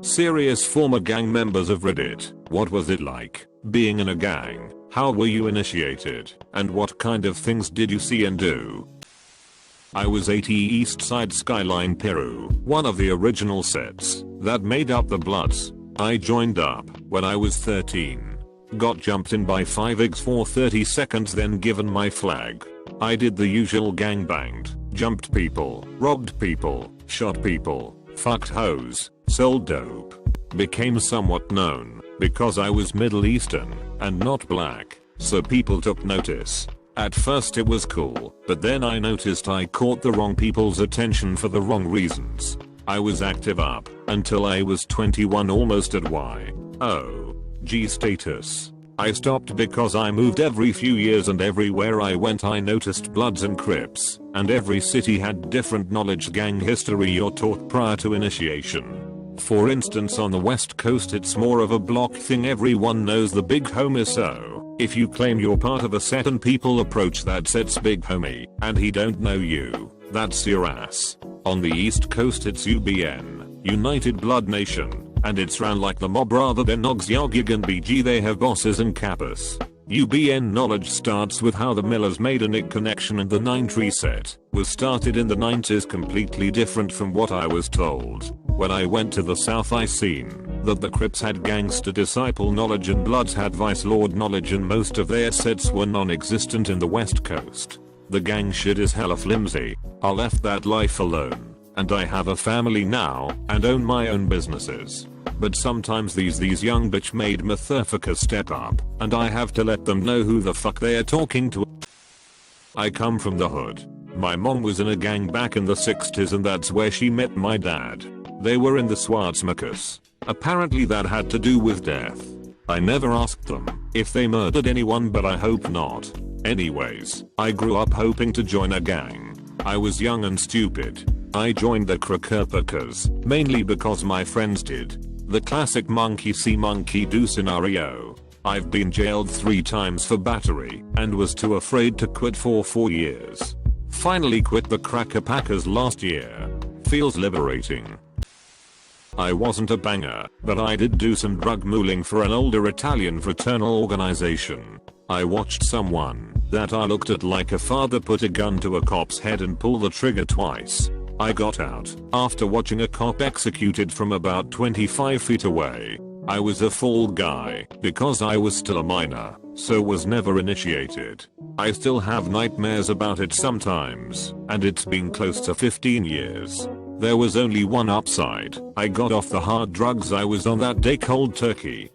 Serious former gang members of Reddit, what was it like being in a gang? How were you initiated? And what kind of things did you see and do? I was 80 East Side Skyline Peru, one of the original sets that made up the Bloods. I joined up when I was 13. Got jumped in by 5 for 30 seconds, then given my flag. I did the usual gangbanged, jumped people, robbed people, shot people, fucked hoes, sold dope. Became somewhat known because I was Middle Eastern and not black, so people took notice. At first it was cool, but then I noticed I caught the wrong people's attention for the wrong reasons. I was active up until I was 21, almost at Y.O.G status. I stopped because I moved every few years, and everywhere I went I noticed Bloods and Crips, and every city had different knowledge gang history you're taught prior to initiation. For instance, on the West Coast it's more of a block thing, everyone knows the big homie, so if you claim you're part of a set and people approach that set's big homie and he don't know you, that's your ass. On the East Coast it's UBN, United Blood Nation, and it's ran like the mob rather than Nogs, Yogig and BG. They have bosses and kappas. UBN knowledge starts with how the Millers made a Nick connection, and the 9-tree set was started in the 90s, completely different from what I was told. When I went to the South I seen that the Crips had gangster disciple knowledge and Bloods had vice lord knowledge, and most of their sets were non-existent in the West Coast. The gang shit is hella flimsy. I left that life alone, and I have a family now and own my own businesses. But sometimes these young bitch made motherfuckers step up, and I have to let them know who the fuck they are talking to. I come from the hood. My mom was in a gang back in the 60s, and that's where she met my dad. They were in the Swartzmakers. Apparently that had to do with death. I never asked them if they murdered anyone, but I hope not. Anyways, I grew up hoping to join a gang. I was young and stupid. I joined the Crackerpakers mainly because my friends did. The classic monkey see monkey do scenario. I've been jailed 3 times for battery and was too afraid to quit for 4 years. Finally quit the Crackerpakers last year. Feels liberating. I wasn't a banger, but I did do some drug mooling for an older Italian fraternal organization. I watched someone that I looked at like a father put a gun to a cop's head and pull the trigger twice. I got out after watching a cop executed from about 25 feet away. I was a fall guy because I was still a minor, so was never initiated. I still have nightmares about it sometimes, and it's been close to 15 years. There was only one upside. I got off the hard drugs I was on that day cold turkey.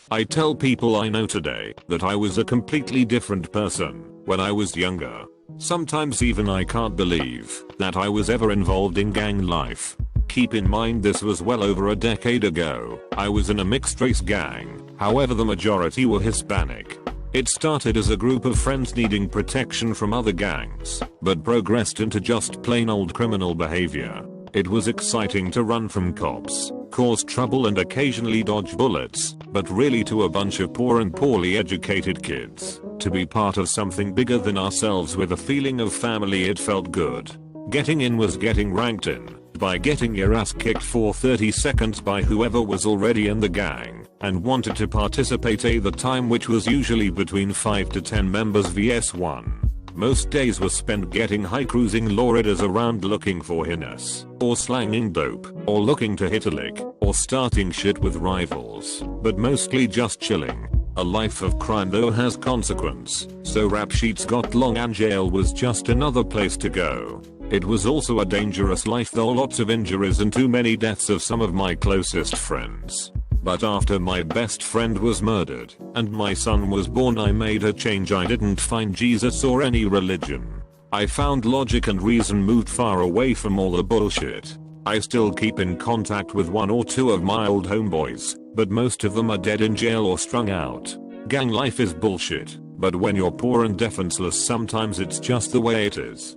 I tell people I know today that I was a completely different person when I was younger. Sometimes even I can't believe that I was ever involved in gang life. Keep in mind this was well over a decade ago. I was in a mixed race gang, however the majority were Hispanic. It started as a group of friends needing protection from other gangs, but progressed into just plain old criminal behavior. It was exciting to run from cops, cause trouble and occasionally dodge bullets, but really to a bunch of poor and poorly educated kids. To be part of something bigger than ourselves with a feeling of family, it felt good. Getting in was getting ranked in by getting your ass kicked for 30 seconds by whoever was already in the gang and wanted to participate at the time, which was usually between 5 to 10 members vs 1. Most days were spent getting high, cruising lowriders around looking for hints, or slanging dope, or looking to hit a lick, or starting shit with rivals, but mostly just chilling. A life of crime though has consequence, so rap sheets got long and jail was just another place to go. It was also a dangerous life though, lots of injuries and too many deaths of some of my closest friends. But after my best friend was murdered and my son was born, I made a change. I didn't find Jesus or any religion. I found logic and reason, moved far away from all the bullshit. I still keep in contact with 1 or 2 of my old homeboys, but most of them are dead, in jail, or strung out. Gang life is bullshit, but when you're poor and defenseless sometimes it's just the way it is.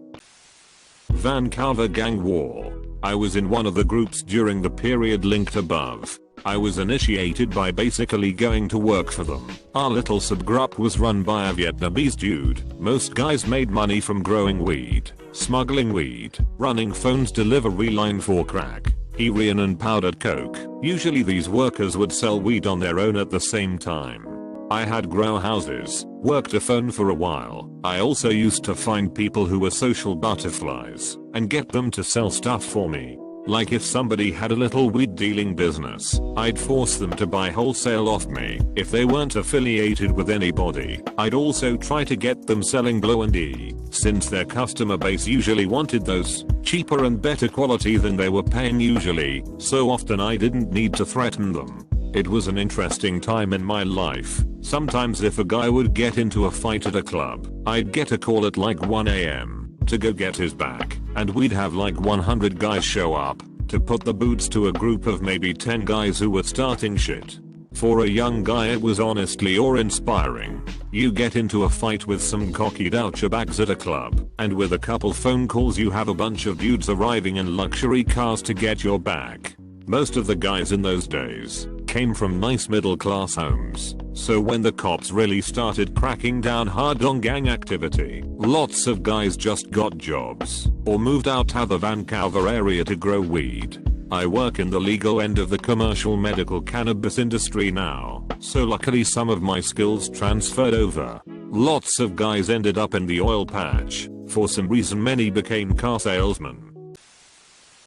Vancouver Gang War. I was in one of the groups during the period linked above. I was initiated by basically going to work for them. Our little subgroup was run by a Vietnamese dude. Most guys made money from growing weed, smuggling weed, running phones delivery line for crack. heroin and powdered coke. Usually these workers would sell weed on their own at the same time. I had grow houses, worked a phone for a while. I also used to find people who were social butterflies and get them to sell stuff for me. Like if somebody had a little weed dealing business, I'd force them to buy wholesale off me. If they weren't affiliated with anybody, I'd also try to get them selling blow and E, since their customer base usually wanted those, cheaper and better quality than they were paying usually, so often I didn't need to threaten them. It was an interesting time in my life. Sometimes if a guy would get into a fight at a club, I'd get a call at like 1 AM to go get his back, and we'd have like 100 guys show up to put the boots to a group of maybe 10 guys who were starting shit. For a young guy it was honestly awe-inspiring. You get into a fight with some cocky douchebags at a club, and with a couple phone calls you have a bunch of dudes arriving in luxury cars to get your back. Most of the guys in those days came from nice middle class homes, so when the cops really started cracking down hard on gang activity, lots of guys just got jobs or moved out to the Vancouver area to grow weed. I work in the legal end of the commercial medical cannabis industry now, so luckily some of my skills transferred over. Lots of guys ended up in the oil patch. For some reason many became car salesmen.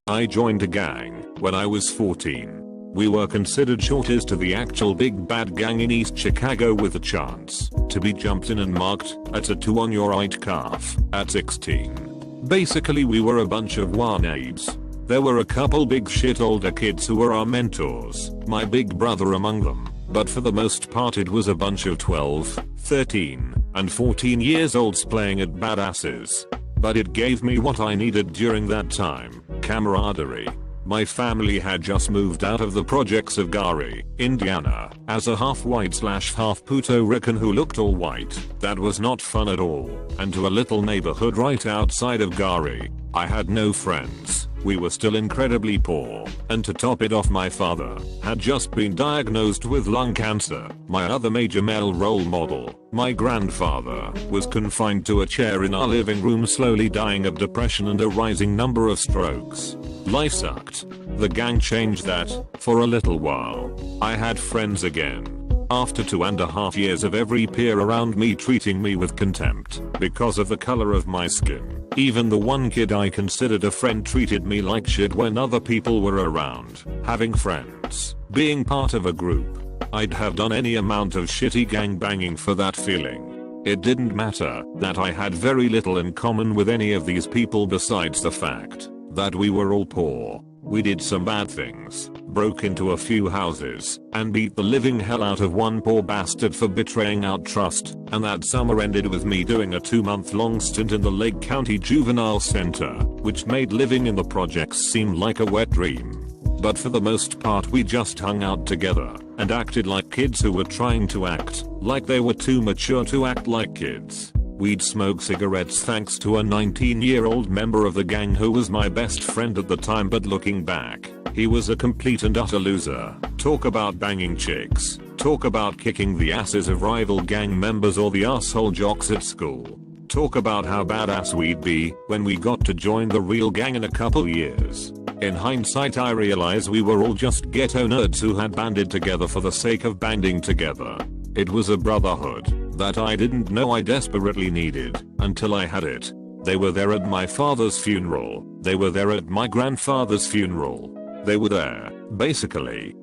I joined a gang when I was 14. We were considered shorties to the actual big bad gang in East Chicago with a chance to be jumped in and marked a tattoo on your right calf at 16. Basically we were a bunch of wanabes. There were a couple big shit older kids who were our mentors, my big brother among them, but for the most part it was a bunch of 12, 13, and 14 years olds playing at badasses. But it gave me what I needed during that time, camaraderie. My family had just moved out of the projects of Gary, Indiana, as a half-white / half-Puerto Rican who looked all white. That was not fun at all, and to a little neighborhood right outside of Gary. I had no friends. We were still incredibly poor, and to top it off my father had just been diagnosed with lung cancer. My other major male role model, my grandfather, was confined to a chair in our living room slowly dying of depression and a rising number of strokes. Life sucked. The gang changed that, for a little while. I had friends again. After 2.5 years of every peer around me treating me with contempt because of the color of my skin. Even the one kid I considered a friend treated me like shit when other people were around. Having friends, being part of a group, I'd have done any amount of shitty gang banging for that feeling. It didn't matter that I had very little in common with any of these people besides the fact that we were all poor. We did some bad things, broke into a few houses, and beat the living hell out of one poor bastard for betraying our trust, and that summer ended with me doing a 2-month-long stint in the Lake County Juvenile Center, which made living in the projects seem like a wet dream. But for the most part we just hung out together, and acted like kids who were trying to act like they were too mature to act like kids. We'd smoke cigarettes thanks to a 19-year-old member of the gang who was my best friend at the time, but looking back, he was a complete and utter loser. Talk about banging chicks. Talk about kicking the asses of rival gang members or the asshole jocks at school. Talk about how badass we'd be when we got to join the real gang in a couple years. In hindsight I realize we were all just ghetto nerds who had banded together for the sake of banding together. It was a brotherhood that I didn't know I desperately needed until I had it. They were there at my father's funeral. They were there at my grandfather's funeral. They were there, basically.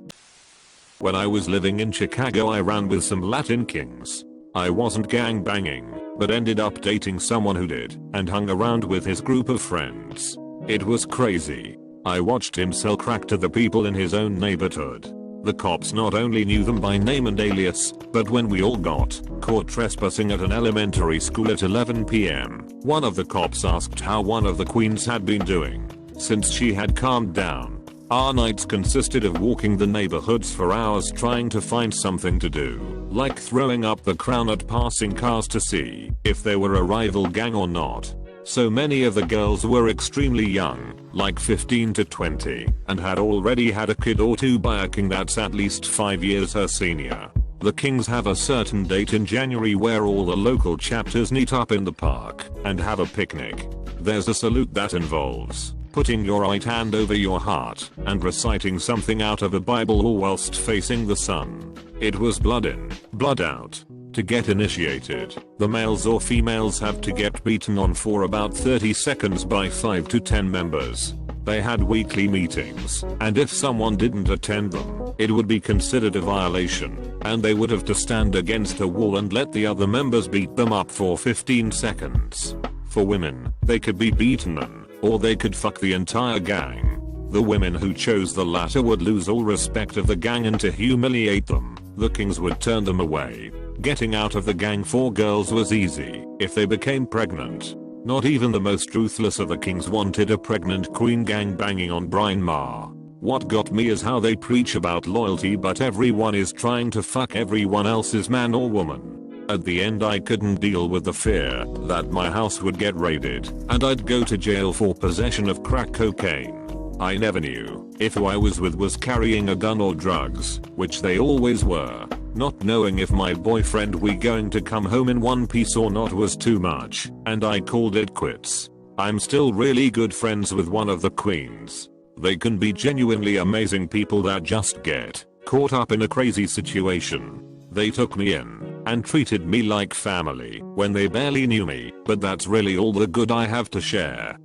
When I was living in Chicago I ran with some Latin kings. I wasn't gang banging, but ended up dating someone who did, and hung around with his group of friends. It was crazy. I watched him sell crack to the people in his own neighborhood. The cops not only knew them by name and alias, but when we all got caught trespassing at an elementary school at 11 PM, one of the cops asked how one of the queens had been doing since she had calmed down. Our nights consisted of walking the neighborhoods for hours trying to find something to do, like throwing up the crown at passing cars to see if they were a rival gang or not. So many of the girls were extremely young, like 15 to 20, and had already had a kid or two by a king that's at least 5 years her senior. The kings have a certain date in January where all the local chapters meet up in the park and have a picnic. There's a salute that involves putting your right hand over your heart and reciting something out of a Bible all whilst facing the sun. It was blood in, blood out. To get initiated, the males or females have to get beaten on for about 30 seconds by 5 to 10 members. They had weekly meetings, and if someone didn't attend them, it would be considered a violation, and they would have to stand against a wall and let the other members beat them up for 15 seconds. For women, they could be beaten, or they could fuck the entire gang. The women who chose the latter would lose all respect of the gang, and to humiliate them, the kings would turn them away. Getting out of the gang for girls was easy if they became pregnant. Not even the most ruthless of the kings wanted a pregnant queen gang banging on Brian Ma. What got me is how they preach about loyalty, but everyone is trying to fuck everyone else's man or woman. At the end, I couldn't deal with the fear that my house would get raided and I'd go to jail for possession of crack cocaine. I never knew if who I was with was carrying a gun or drugs, which they always were. Not knowing if my boyfriend we going to come home in one piece or not was too much, and I called it quits. I'm still really good friends with one of the queens. They can be genuinely amazing people that just get caught up in a crazy situation. They took me in and treated me like family when they barely knew me, but that's really all the good I have to share.